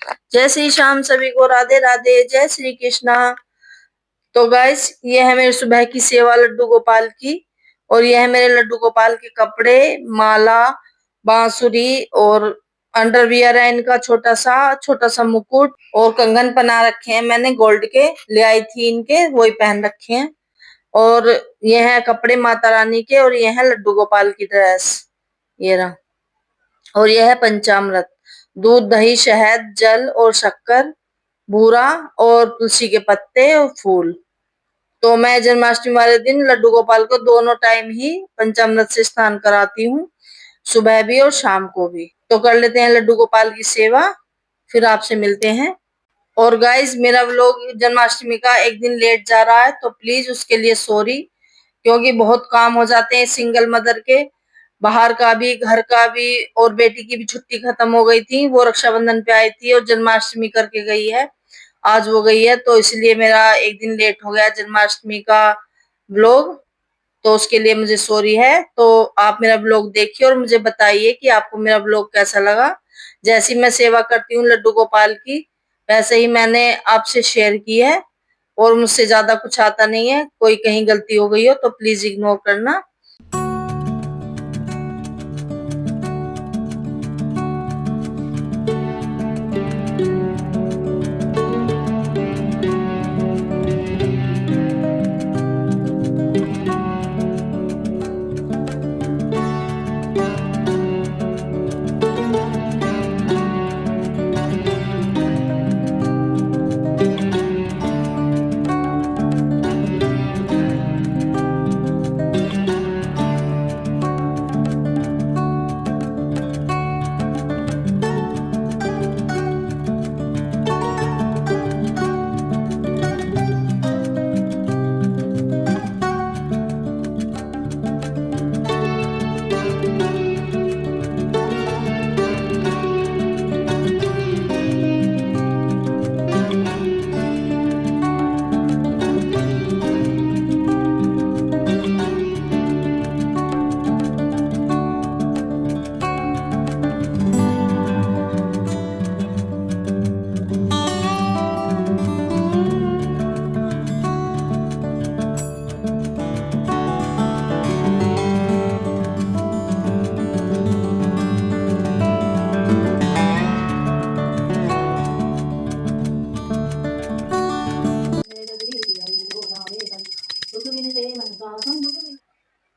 जय श्री श्याम, सभी को राधे राधे, जय श्री कृष्णा। तो गाइस, ये है मेरी सुबह की सेवा लड्डू गोपाल की। और ये है मेरे लड्डू गोपाल के कपड़े, माला, बांसुरी और अंडरवियर है इनका, छोटा सा मुकुट और कंगन पहना रखे हैं मैंने, गोल्ड के ले आई थी इनके, वही पहन रखे हैं। और ये है कपड़े माता रानी के, और ये है लड्डू गोपाल की ड्रेस, ये रहा। और यह है पंचामृत, दूध, दही, शहद, जल और शक्कर, बूरा और तुलसी के पत्ते और फूल। तो मैं जन्माष्टमी वाले दिन लड्डू गोपाल को दोनों टाइम ही पंचामृत से स्नान कराती हूँ, सुबह भी और शाम को भी। तो कर लेते हैं लड्डू गोपाल की सेवा, फिर आपसे मिलते हैं। और गाइज, मेरा व्लॉग जन्माष्टमी का एक दिन लेट जा रहा है, तो प्लीज उसके लिए सॉरी, क्योंकि बहुत काम हो जाते हैं सिंगल मदर के, बाहर का भी, घर का भी। और बेटी की भी छुट्टी खत्म हो गई थी, वो रक्षाबंधन पे आई थी और जन्माष्टमी करके गई है, आज वो गई है, तो इसलिए मेरा एक दिन लेट हो गया जन्माष्टमी का व्लॉग। तो उसके लिए मुझे सॉरी है। तो आप मेरा व्लॉग देखिए और मुझे बताइए कि आपको मेरा व्लॉग कैसा लगा। जैसी मैं सेवा करती हूँ लड्डू गोपाल की, वैसे ही मैंने आपसे शेयर की है, और मुझसे ज्यादा कुछ आता नहीं है। कोई कहीं गलती हो गई हो तो प्लीज इग्नोर करना।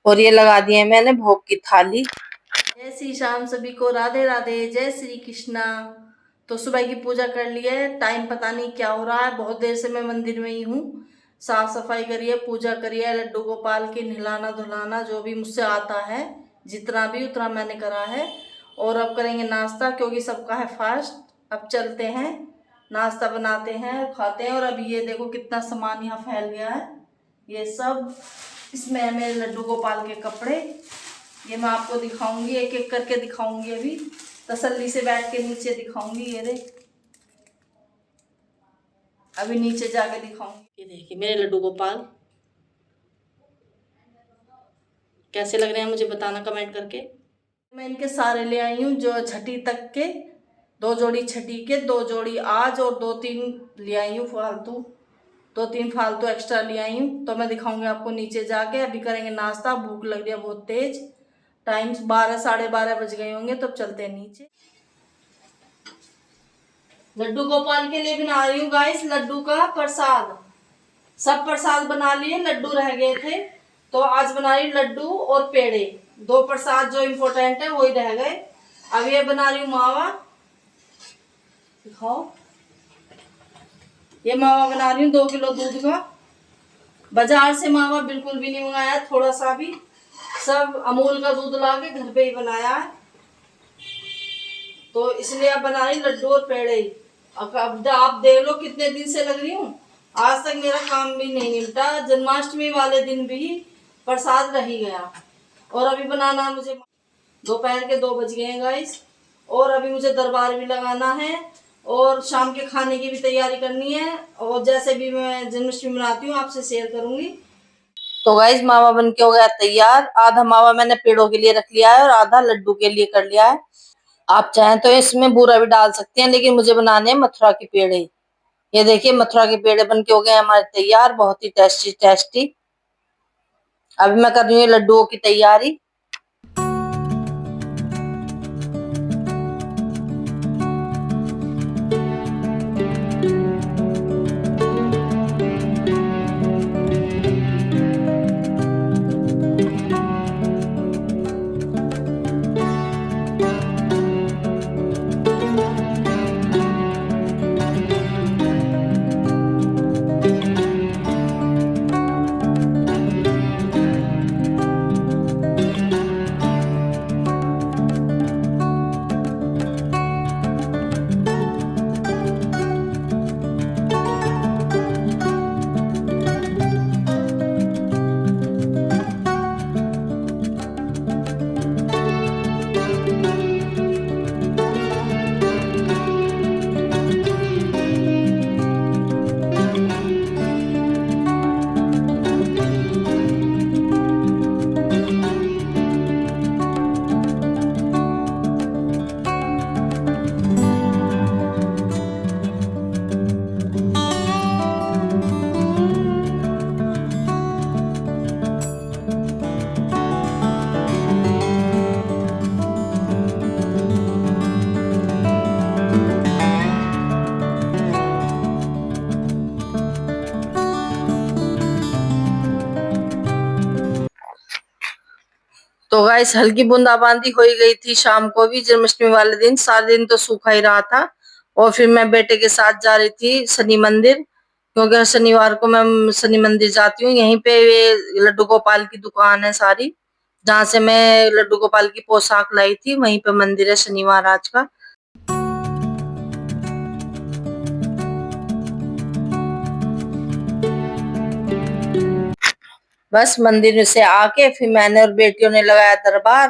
और ये लगा दिए मैंने भोग की थाली। जय श्री श्याम, सभी को राधे राधे, जय श्री कृष्णा। तो सुबह की पूजा कर ली है, टाइम पता नहीं क्या हो रहा है, बहुत देर से मैं मंदिर में ही हूँ। साफ सफाई करिए, पूजा करिए, लड्डू गोपाल की नहलाना धुलाना जो भी मुझसे आता है, जितना भी उतना मैंने करा है। और अब करेंगे नाश्ता, क्योंकि सबका है फास्ट। अब चलते हैं, नाश्ता बनाते हैं, खाते हैं। और अभी ये देखो कितना सामान यहाँ फैल गया है, ये सब इसमें है मेरे लड्डू गोपाल के कपड़े। ये मैं आपको दिखाऊंगी, एक एक करके दिखाऊंगी, अभी तसल्ली से बैठ के नीचे दिखाऊंगी। ये देख, अभी नीचे जाके दिखाऊंगी। ये देखिए मेरे लड्डू गोपाल कैसे लग रहे हैं, मुझे बताना कमेंट करके। मैं इनके सारे ले आई हूँ, जो छठी तक के, 2 जोड़ी छठी के, 2 जोड़ी आज, और 2-3 ले आई हूँ फालतू, 2-3 फालतू एक्स्ट्रा ले आई हूँ। तो मैं दिखाऊंगी आपको नीचे जाके। अभी करेंगे नाश्ता, भूख लग रही है बहुत तेज, टाइम 12-12:30 बज गए होंगे। तो चलते हैं नीचे। लड्डू गोपाल के लिए बना रही हूँ गाइस लड्डू का प्रसाद। सब प्रसाद बना लिए, लड्डू रह गए थे, तो आज बना रही हूँ लड्डू और पेड़े। 2 प्रसाद जो इम्पोर्टेंट है वही रह गए। अब ये बना रही हूँ मावा, दिखाओ। ये मावा बना रही हूँ 2 किलो दूध का। बाजार से मावा बिल्कुल भी नहीं मंगाया, थोड़ा सा भी, सब अमूल का दूध ला के घर पे ही बनाया है। तो इसलिए अब बना रही लड्डू और पेड़े। अब आप देख लो कितने दिन से लग रही हूँ, आज तक मेरा काम भी नहीं निपटा। जन्माष्टमी वाले दिन भी प्रसाद रह ही गया। और अभी बनाना मुझे, दोपहर के 2 बज गए हैं गाइस। और अभी मुझे दरबार भी लगाना है, और शाम के खाने की भी तैयारी करनी है। और जैसे भी मैं जन्माष्टमी मनाती हूँ आपसे शेयर करूंगी। तो गाइस, मावा बन के हो गया तैयार। आधा मावा मैंने पेड़ों के लिए रख लिया है और आधा लड्डू के लिए कर लिया है। आप चाहें तो इसमें बूरा भी डाल सकते हैं, लेकिन मुझे बनाने हैं मथुरा के पेड़े। ये देखिए मथुरा के पेड़े बन के हो गए हमारे तैयार, बहुत ही टेस्टी टेस्टी। अभी मैं कर रही हूँ लड्डुओं की तैयारी। तो गाइस हल्की बूंदाबांदी हो ही गई थी शाम को भी, जन्माष्टमी वाले दिन सारे दिन तो सूखा ही रहा था। और फिर मैं बेटे के साथ जा रही थी शनि मंदिर, क्योंकि हर शनिवार को मैं शनि मंदिर जाती हूँ। यहीं पे ये लड्डू गोपाल की दुकान है सारी, जहाँ से मैं लड्डू गोपाल की पोशाक लाई थी, वहीं पे मंदिर है शनिवार आज का। बस मंदिर से आके फिर मैंने और बेटियों ने लगाया दरबार।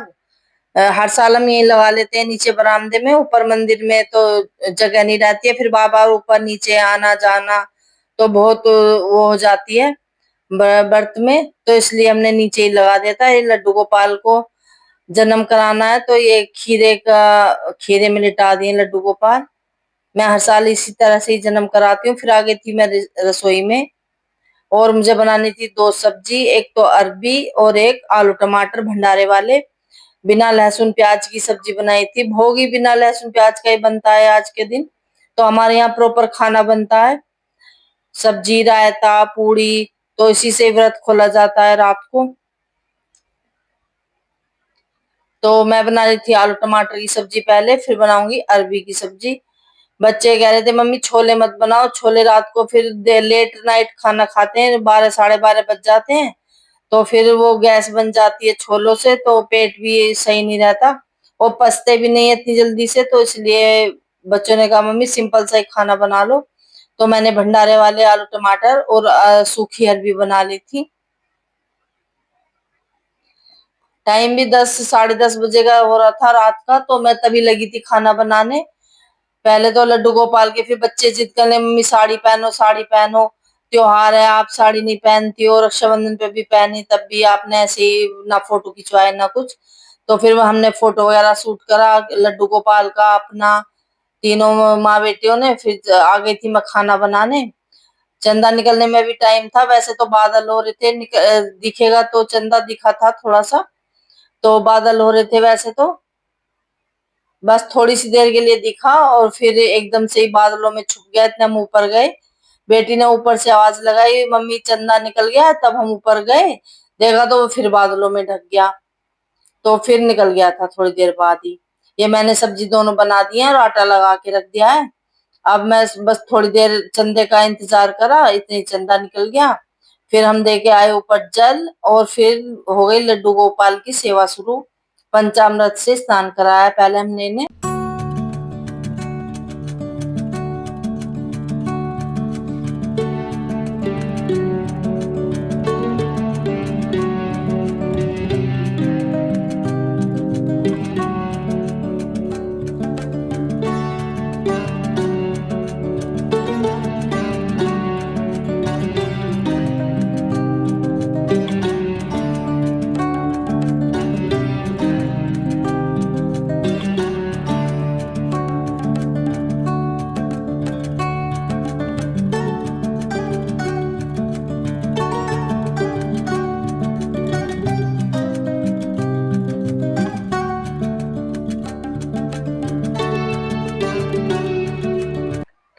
हर साल हम यही लगा लेते हैं नीचे बरामदे में, ऊपर मंदिर में तो जगह नहीं रहती है, फिर बार बार ऊपर नीचे आना जाना तो बहुत वो हो जाती है व्रत में, तो इसलिए हमने नीचे ही लगा दिया था। ये लड्डू गोपाल को जन्म कराना है तो ये खीरे में लिटा दिए लड्डू गोपाल। मैं हर साल इसी तरह से ही जन्म कराती हूँ। फिर आ गई थी मैं रसोई में, और मुझे बनानी थी दो सब्जी, एक तो अरबी और एक आलू टमाटर भंडारे वाले। बिना लहसुन प्याज की सब्जी बनाई थी। भोग ही बिना लहसुन प्याज का ही बनता है आज के दिन, तो हमारे यहाँ प्रॉपर खाना बनता है, सब्जी रायता पूड़ी, तो इसी से व्रत खोला जाता है रात को। तो मैं बना रही थी आलू टमाटर की सब्जी पहले, फिर बनाऊंगी अरबी की सब्जी। बच्चे कह रहे थे मम्मी छोले मत बनाओ, छोले रात को फिर लेट नाइट खाना खाते हैं, 12 साढ़े 12 बज जाते हैं, तो फिर वो गैस बन जाती है छोलों से, तो पेट भी सही नहीं रहता और पचते भी नहीं है इतनी जल्दी से। तो इसलिए बच्चों ने कहा मम्मी सिंपल सा ही खाना बना लो, तो मैंने भंडारे वाले आलू टमाटर और सूखी अरबी बना ली थी। टाइम भी 10 साढ़े 10 बजे का हो रहा था रात का, तो मैं तभी लगी थी खाना बनाने। पहले तो लड्डू गोपाल के, फिर बच्चे जिद करने मम्मी साड़ी पहनो साड़ी पहनो, त्योहार है आप साड़ी नहीं पहनती हो, रक्षाबंधन पे भी पहनी तब भी आपने ऐसे ही ना फोटो खिंचवाए ना कुछ। तो फिर हमने फोटो वगैरह शूट करा लड्डू गोपाल का अपना, तीनों माँ बेटियों ने। फिर आ गई थी मैं खाना बनाने। चंदा निकलने में भी टाइम था, वैसे तो बादल हो रहे थे, दिखेगा तो चंदा दिखा था थोड़ा सा, तो बादल हो रहे थे वैसे तो, बस थोड़ी सी देर के लिए दिखा और फिर एकदम से ही बादलों में छुप गया, इतने हम ऊपर गए। बेटी ने ऊपर से आवाज लगाई मम्मी चंदा निकल गया, तब हम ऊपर गए, देखा तो वो फिर बादलों में ढक गया, तो फिर निकल गया था थोड़ी देर बाद ही। ये मैंने सब्जी दोनों बना दी है और आटा लगा के रख दिया है। अब मैं बस थोड़ी देर चंदे का इंतजार करा, इतनी चंदा निकल गया। फिर हम दे के आए ऊपर जल, और फिर हो गई लड्डू गोपाल की सेवा शुरू। पंचामृत से स्नान कराया पहले हमने इन्हें।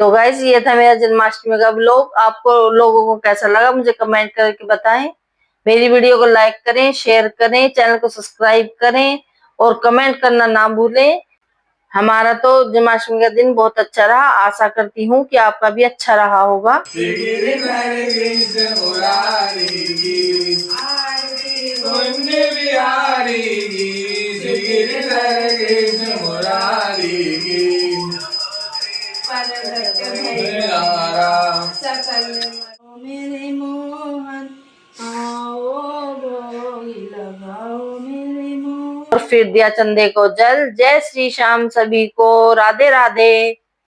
तो गाइस ये था मेरा जन्माष्टमी का व्लॉग। आपको लोगों को कैसा लगा मुझे कमेंट करके बताएं। मेरी वीडियो को लाइक करें, शेयर करें, चैनल को सब्सक्राइब करें और कमेंट करना ना भूलें। हमारा तो जन्माष्टमी का दिन बहुत अच्छा रहा। आशा करती हूँ कि आपका भी अच्छा रहा होगा। मेरे मोहन आओ भोगी लगाओ मेरे मोहन। और फिर दिया चंदे को जल। जय श्री श्याम, सभी को राधे राधे।